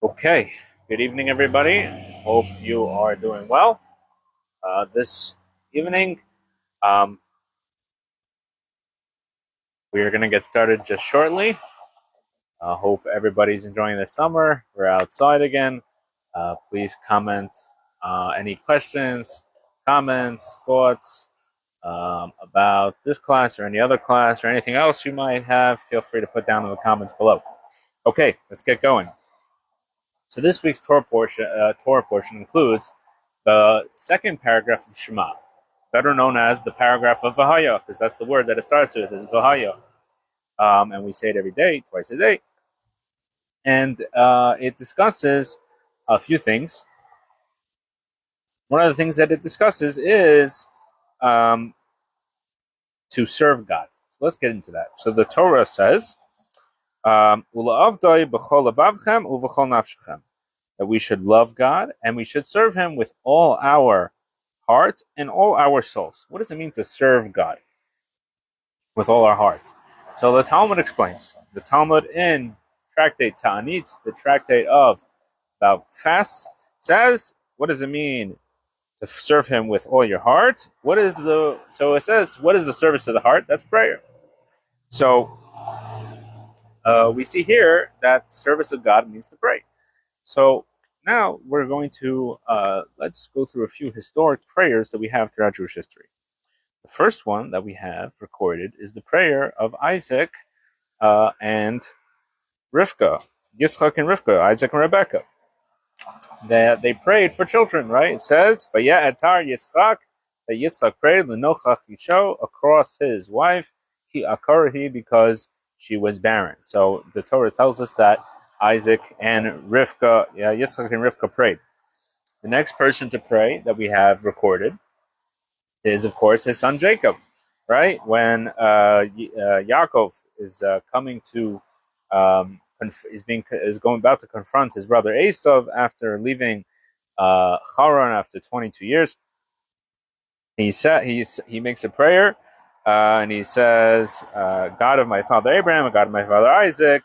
Okay, good evening, everybody. Hope you are doing well. This evening, um, we are going to get started just shortly. Hope everybody's enjoying the summer. We're outside again. Please comment any questions, comments, thoughts about this class or any other class or anything else you might have. Feel free to put down in the comments below. Okay, let's get going. So this week's Torah portion includes the second paragraph of Shema, better known as the paragraph of Vahaya, because that's the word that it starts with, is Vahaya. And we say it every day, twice a day. And it discusses a few things. One of the things that it discusses is to serve God. So let's get into that. So the Torah says, that we should love God and we should serve Him with all our heart and all our souls. What does it mean to serve God with all our heart? So the Talmud explains. The Talmud in Tractate Ta'anit, the tractate about fasts, says, what does it mean to serve Him with all your heart? So it says, what is the service of the heart? That's prayer. So we see here that service of God means to pray. So now we're going to let's go through a few historic prayers that we have throughout Jewish history. The first one that we have recorded is the prayer of Isaac and Rivka, Yitzchak and Rivka, Isaac and Rebecca. They prayed for children, right? It says, "Vaye'atar Yitzchak," that Yitzchak prayed l'nochach isho, across his wife, ki akarahi, because she was barren. So the Torah tells us that Isaac and Rivka, Yitzchak and Rivka prayed. The next person to pray that we have recorded is, of course, his son Jacob, right? When Yaakov is coming to, is going about to confront his brother Esav after leaving Haran after 22 years. He makes a prayer, and he says, "God of my father Abraham, God of my father Isaac,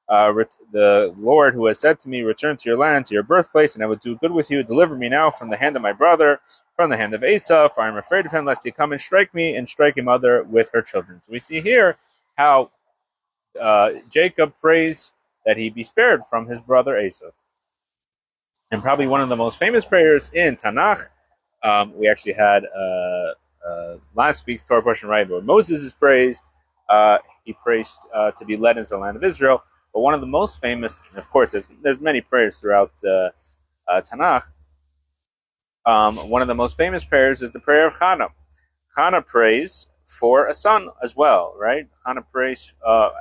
the Lord who has said to me, return to your land, to your birthplace, and I will do good with you. Deliver me now from the hand of my brother, from the hand of Esau, for I am afraid of him, lest he come and strike me and strike a mother with her children." So we see here how Jacob prays that he be spared from his brother Esau. And probably one of the most famous prayers in Tanakh, we actually had last week's Torah portion, right, where Moses is praised. He prays to be led into the land of Israel. But one of the most famous, and of course, there's many prayers throughout Tanakh. One of the most famous prayers is the prayer of Hannah. Hannah prays for a son as well, right? Hannah prays,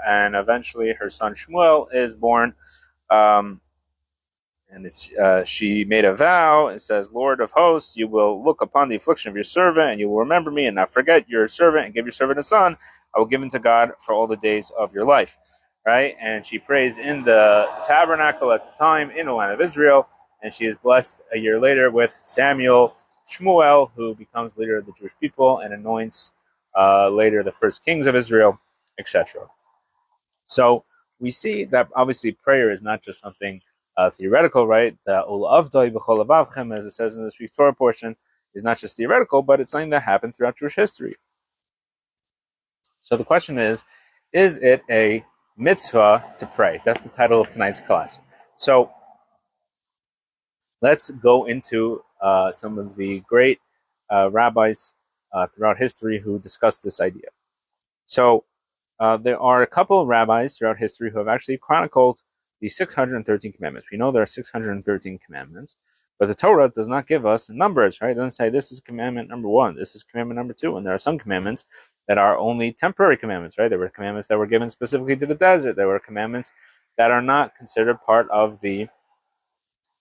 and eventually her son Shmuel is born. And she made a vow. It says, "Lord of hosts, you will look upon the affliction of your servant, and you will remember me, and not forget your servant, and give your servant a son. I will give him to God for all the days of your life." Right? And she prays in the tabernacle at the time in the land of Israel, and she is blessed a year later with Samuel Shmuel, who becomes leader of the Jewish people and anoints later the first kings of Israel, etc. So we see that obviously prayer is not just something theoretical, right? As it says in this week's Torah portion, is not just theoretical, but it's something that happened throughout Jewish history. So the question is it a mitzvah to pray? That's the title of tonight's class. So let's go into some of the great rabbis throughout history who discussed this idea. So there are a couple of rabbis throughout history who have actually chronicled the 613 commandments. We know there are 613 commandments, but the Torah does not give us numbers, right? It doesn't say this is commandment number 1, this is commandment number 2, and there are some commandments that are only temporary commandments, right? There were commandments that were given specifically to the desert. There were commandments that are not considered part of the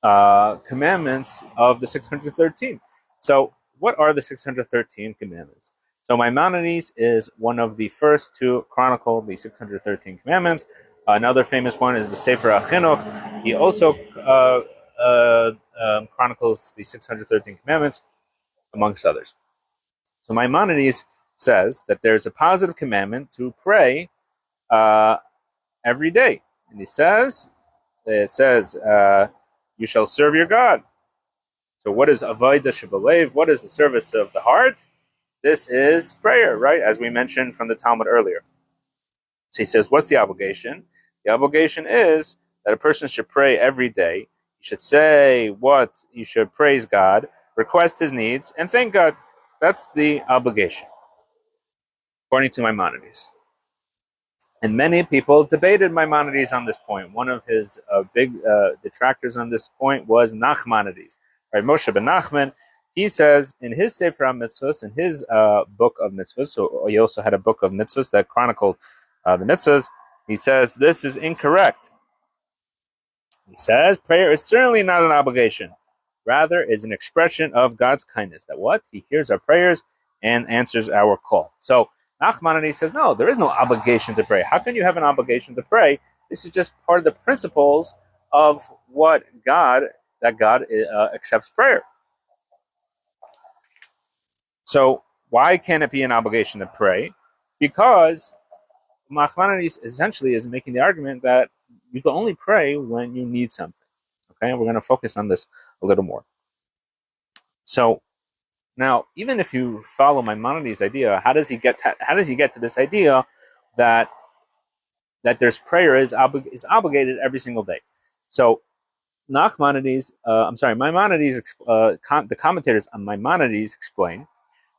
commandments of the 613. So what are the 613 commandments? So Maimonides is one of the first to chronicle the 613 commandments. Another famous one is the Sefer HaChinuch. He also chronicles the 613 commandments, amongst others. So Maimonides says that there's a positive commandment to pray every day. And he says, it says, you shall serve your God. So what is avodah shebalev? What is the service of the heart? This is prayer, right? As we mentioned from the Talmud earlier. So he says, what's the obligation? The obligation is that a person should pray every day. You should say what? You should praise God, request his needs, and thank God. That's the obligation, according to Maimonides. And many people debated Maimonides on this point. One of his big detractors on this point was Nachmanides. Right, Moshe ben Nachman, he says in his Sefer HaMitzvos, in his book of mitzvahs, so he also had a book of mitzvahs that chronicled the mitzvahs, he says this is incorrect. He says prayer is certainly not an obligation. Rather, is an expression of God's kindness. That what? He hears our prayers and answers our call. So Nachmanides says, no, there is no obligation to pray. How can you have an obligation to pray? This is just part of the principles of that God accepts prayer. So why can't it be an obligation to pray? Because Nachmanides essentially is making the argument that you can only pray when you need something. Okay, and we're going to focus on this a little more. So now, even if you follow Maimonides' idea, how does he get to this idea that there's prayer is obligated every single day? So Maimonides, the commentators on Maimonides explain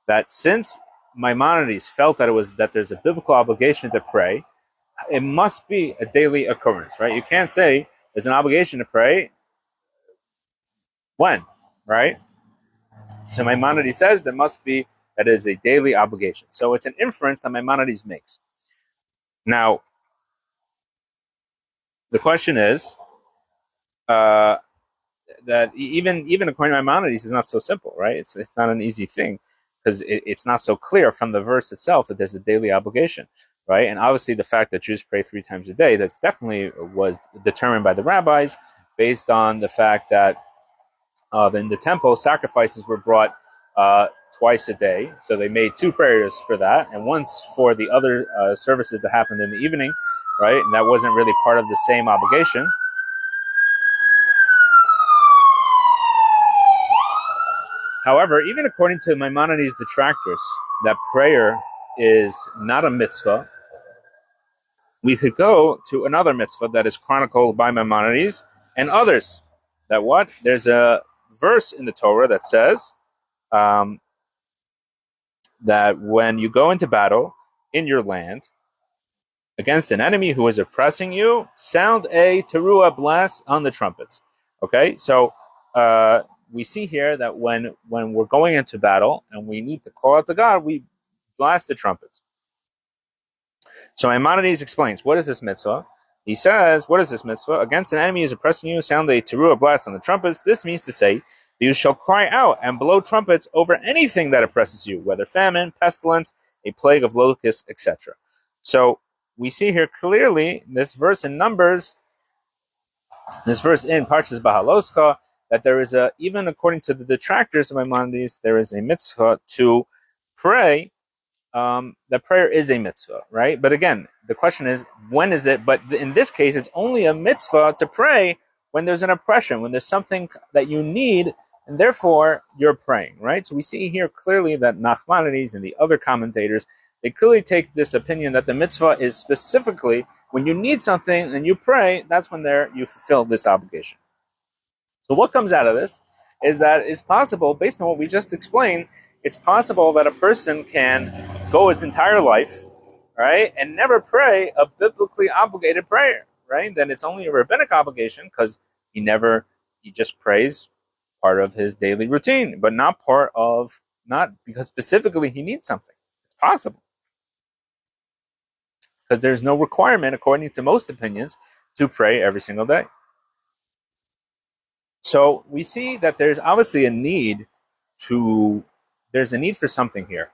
that since Maimonides felt that there's a biblical obligation to pray, it must be a daily occurrence, right? You can't say there's an obligation to pray when, right? So Maimonides says there must be that is a daily obligation. So it's an inference that Maimonides makes. Now, the question is that even according to Maimonides, it's not so simple, right? It's not an easy thing because it's not so clear from the verse itself that there's a daily obligation, right? And obviously, the fact that Jews pray 3 times a day, that's definitely was determined by the rabbis based on the fact that in the temple, sacrifices were brought twice a day. So they made 2 prayers for that, and once for the other services that happened in the evening, right? And that wasn't really part of the same obligation. However, even according to Maimonides' detractors, that prayer is not a mitzvah, we could go to another mitzvah that is chronicled by Maimonides and others. That what? There's a verse in the Torah that says that when you go into battle in your land against an enemy who is oppressing you, sound a teruah blast on the trumpets. Okay, so we see here that when we're going into battle and we need to call out to God, we blast the trumpets. So Maimonides explains, what is this mitzvah? He says, what is this mitzvah? Against an enemy who is oppressing you, sound a teruah blast on the trumpets. This means to say, you shall cry out and blow trumpets over anything that oppresses you, whether famine, pestilence, a plague of locusts, etc. So we see here clearly this verse in Numbers, this verse in Parshas Bahaloscha, that there is even according to the detractors of Maimonides, there is a mitzvah to pray. That prayer is a mitzvah, right? But again, the question is, when is it? But in this case, it's only a mitzvah to pray when there's an oppression, when there's something that you need, and therefore you're praying, right? So we see here clearly that Nachmanides and the other commentators, they clearly take this opinion that the mitzvah is specifically when you need something and you pray, that's when you fulfill this obligation. So what comes out of this is that it's possible, based on what we just explained, it's possible that a person can go his entire life, right, and never pray a biblically obligated prayer, right? Then it's only a rabbinic obligation because he just prays part of his daily routine, but not because specifically he needs something. It's possible. Because there's no requirement, according to most opinions, to pray every single day. So we see that there's obviously a need for something here.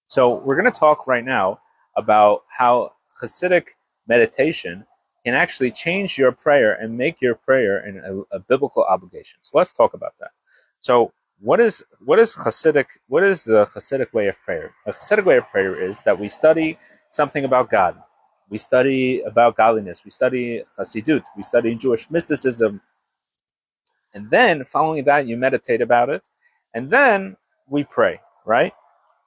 So we're going to talk right now about how Hasidic meditation can actually change your prayer and make your prayer a biblical obligation. So let's talk about that. So what is the Hasidic way of prayer? A Hasidic way of prayer is that we study something about God. we study about godliness, we study Chassidut, we study Jewish mysticism, and then following that, you meditate about it, and then we pray, right?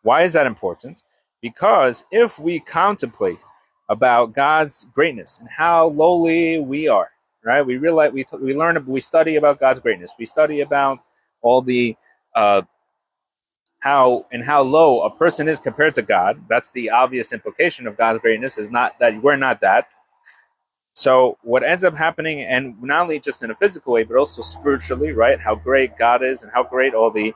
Why is that important? Because if we contemplate about God's greatness and how lowly we are, right? We realize we learn, we study about God's greatness. We study about all the how low a person is compared to God. That's the obvious implication of God's greatness, is not that we're not that. So what ends up happening, and not only just in a physical way, but also spiritually, right? How great God is, and how great all the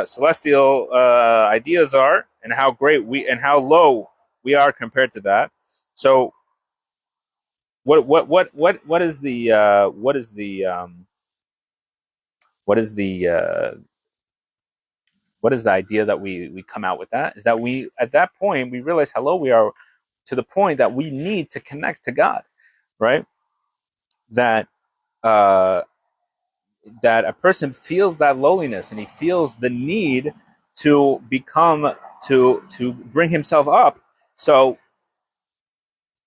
celestial ideas are, and how great we and how low we are compared to that. So what is the idea that we come out with that? Is that we, at that point, we realize how low we are, to the point that we need to connect to God, right? That that a person feels that lowliness, and he feels the need to become to bring himself up. So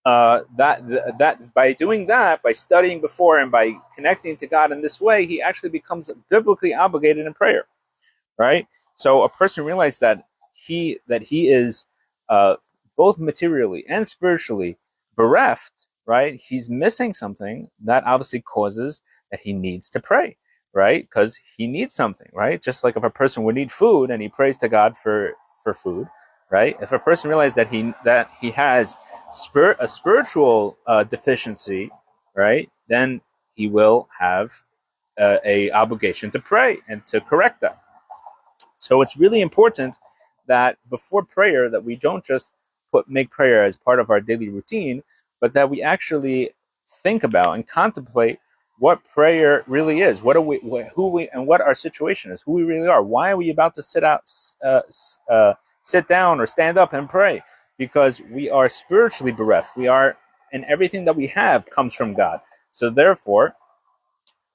that by doing that, by studying before and by connecting to God in this way, he actually becomes biblically obligated in prayer, right? So a person realizes that he is both materially and spiritually bereft, right? He's missing something that obviously causes that he needs to pray, right? Because he needs something, right? Just like if a person would need food and he prays to God for food, right? If a person realizes that he has a spiritual deficiency, right, then he will have a obligation to pray and to correct that. So it's really important that before prayer, that we don't just make prayer as part of our daily routine, but that we actually think about and contemplate what prayer really is. What are we, who we, and what our situation is, who we really are. Why are we about to sit down or stand up and pray? Because we are spiritually bereft. We are, and everything that we have comes from God. So therefore,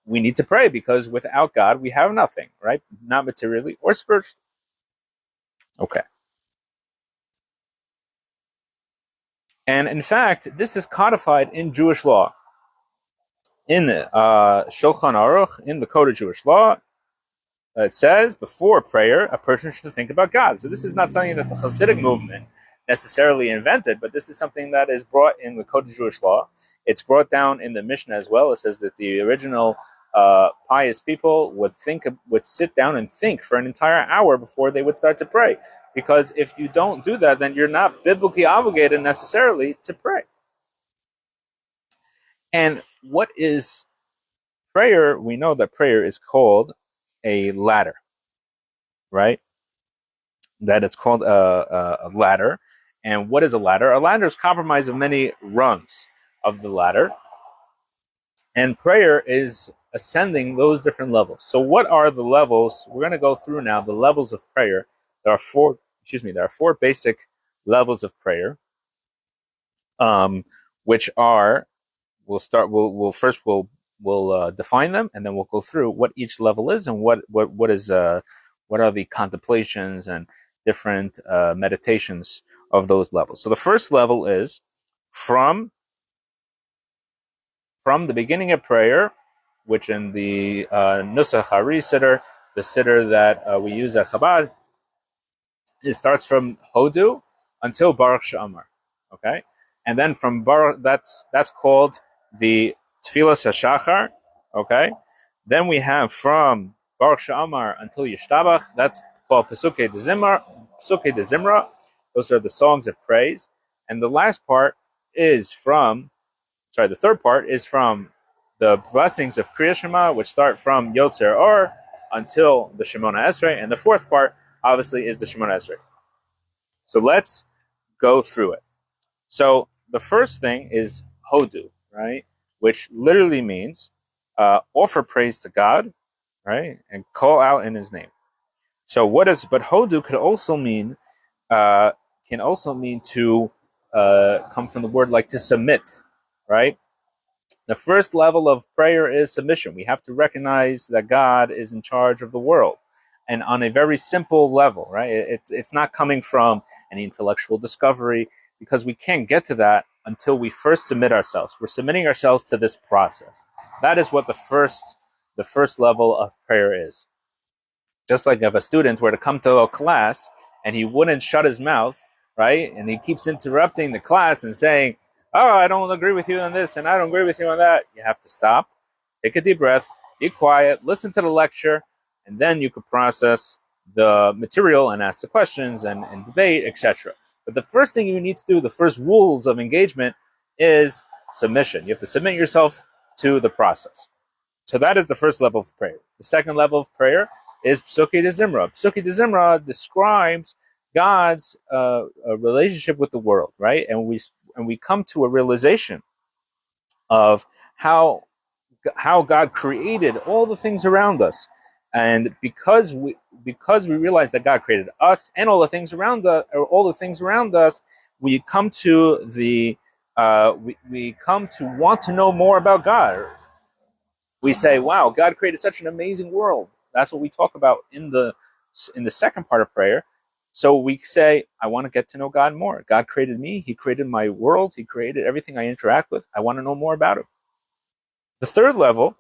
we need to pray, because without God, we have nothing, right? Not materially or spiritually. Okay. And in fact, this is codified in Jewish law. In Shulchan Aruch, in the Code of Jewish Law, it says before prayer, a person should think about God. So this is not something that the Hasidic movement necessarily invented, but this is something that is brought in the Code of Jewish Law. It's brought down in the Mishnah as well. It says that the original pious people would sit down and think for an entire hour before they would start to pray. Because if you don't do that, then you're not biblically obligated necessarily to pray. And what is prayer? We know that prayer is called a ladder, right? That it's called a ladder. And what is a ladder? A ladder is comprised of many rungs of the ladder. And prayer is ascending those different levels. So what are the levels? We're going to go through now the levels of prayer. There are four basic levels of prayer, which are, we'll define them, and then we'll go through what each level is, and what are the contemplations and different meditations of those levels. So the first level is from the beginning of prayer, which in the Nusach Hari Siddur, the Siddur that we use at Chabad, it starts from Hodu until Baruch She'amar, okay? And then from Baruch, that's called the Tfilas HaShachar, okay? Then we have from Baruch She'amar until Yishtabach, that's called Pesukei de Zimra. Those are the songs of praise. And the last part is the third part is from the blessings of Kriya Shema, which start from Yotzer Or until the Shemona Esrei. And the fourth part, obviously, is the Shemona Esrei. So let's go through it. So the first thing is Hodu, right? Which literally means offer praise to God, right? And call out in his name. So but Hodu could also mean, to come from the word like to submit, right? The first level of prayer is submission. We have to recognize that God is in charge of the world, and on a very simple level, right? It's not coming from any intellectual discovery, because we can't get to that until we first submit ourselves. We're submitting ourselves to this process. That is what the first level of prayer is. Just like if a student were to come to a class and he wouldn't shut his mouth, right? And he keeps interrupting the class and saying, "Oh, I don't agree with you on this and I don't agree with you on that." You have to stop, take a deep breath, be quiet, listen to the lecture, and then you could process the material and ask the questions and debate, etc. But the first thing you need to do, the first rules of engagement, is submission. You have to submit yourself to the process. So that is the first level of prayer. The second level of prayer is Psuki de Zimra. Psuki de Zimra describes God's relationship with the world, right? And we come to a realization of how God created all the things around us, and because we realize that God created us and all the things around us, we come to we come to want to know more about God. We say, "Wow, God created such an amazing world." That's what we talk about in the second part of prayer. So we say, "I want to get to know God more. God created me. He created my world. He created everything I interact with. I want to know more about Him." The third level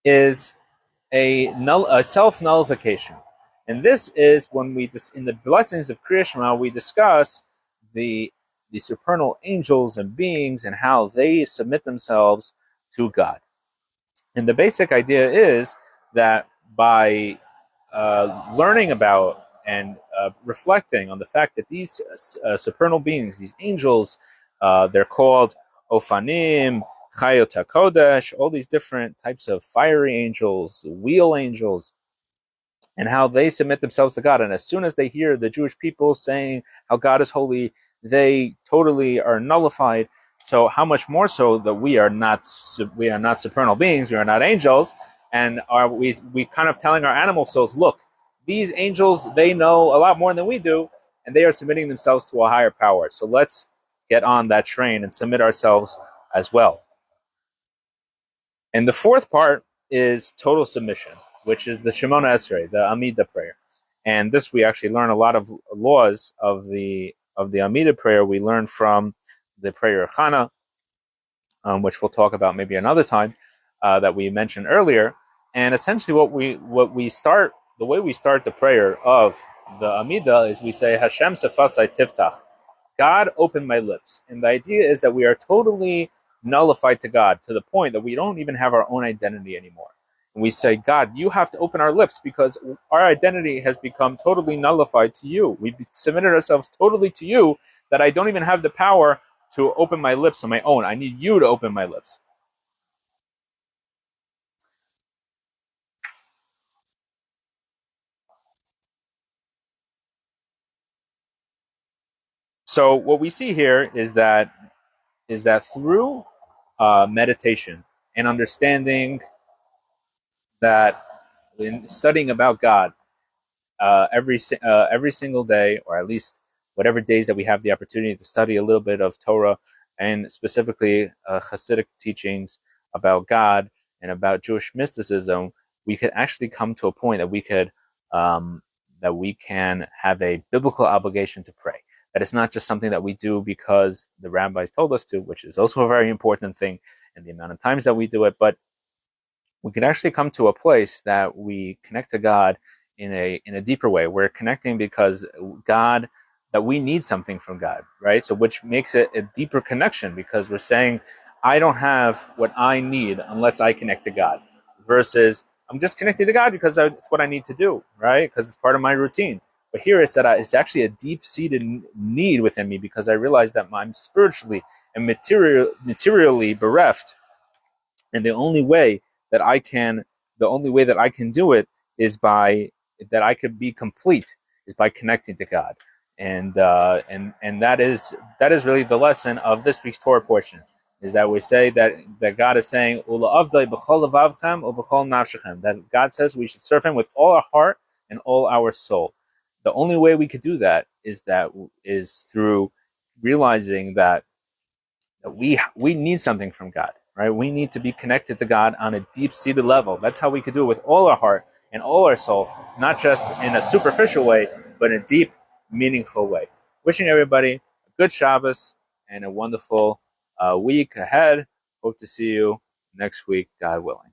is a self-nullification. And this is when in the blessings of Kriya Shema, we discuss the supernal angels and beings and how they submit themselves to God. And the basic idea is that by learning about and reflecting on the fact that these supernal beings, these angels, they're called Ophanim, Chayot HaKodesh, all these different types of fiery angels, wheel angels, and how they submit themselves to God. And as soon as they hear the Jewish people saying how God is holy, they totally are nullified. So how much more so that we are not supernal beings, we are not angels, and we kind of telling our animal souls, look, these angels, they know a lot more than we do, and they are submitting themselves to a higher power. So let's get on that train and submit ourselves as well. And the fourth part is total submission, which is the Shemona Esrei, the Amida prayer. And this we actually learn a lot of laws of the Amida prayer. We learn from the prayer of Chana, which we'll talk about maybe another time, that we mentioned earlier. And essentially, the way we start the prayer of the Amida is we say Hashem Sefasai Tiftach, God opened my lips. And the idea is that we are totally nullified to God to the point that we don't even have our own identity anymore. And we say, God, you have to open our lips because our identity has become totally nullified to you. We've submitted ourselves totally to you that I don't even have the power to open my lips on my own. I need you to open my lips. So what we see here is that through meditation and understanding that in studying about God every single day, or at least whatever days that we have the opportunity to study a little bit of Torah and specifically Hasidic teachings about God and about Jewish mysticism, we could actually come to a point that we can have a biblical obligation to pray. That it's not just something that we do because the rabbis told us to, which is also a very important thing, and the amount of times that we do it, but we can actually come to a place that we connect to God in a deeper way. We're connecting because that we need something from God, right? So which makes it a deeper connection, because we're saying, I don't have what I need unless I connect to God, versus I'm just connected to God because it's what I need to do, right? Because it's part of my routine. But here it's that it's actually a deep-seated need within me, because I realize that I'm spiritually and materially bereft, and the only way that I can do it is by that I could be complete is by connecting to God, and that is really the lesson of this week's Torah portion, is that we say that God is saying that God says we should serve Him with all our heart and all our soul. The only way we could do that is through realizing that we need something from God, right? We need to be connected to God on a deep-seated level. That's how we could do it with all our heart and all our soul, not just in a superficial way, but in a deep, meaningful way. Wishing everybody a good Shabbos and a wonderful week ahead. Hope to see you next week, God willing.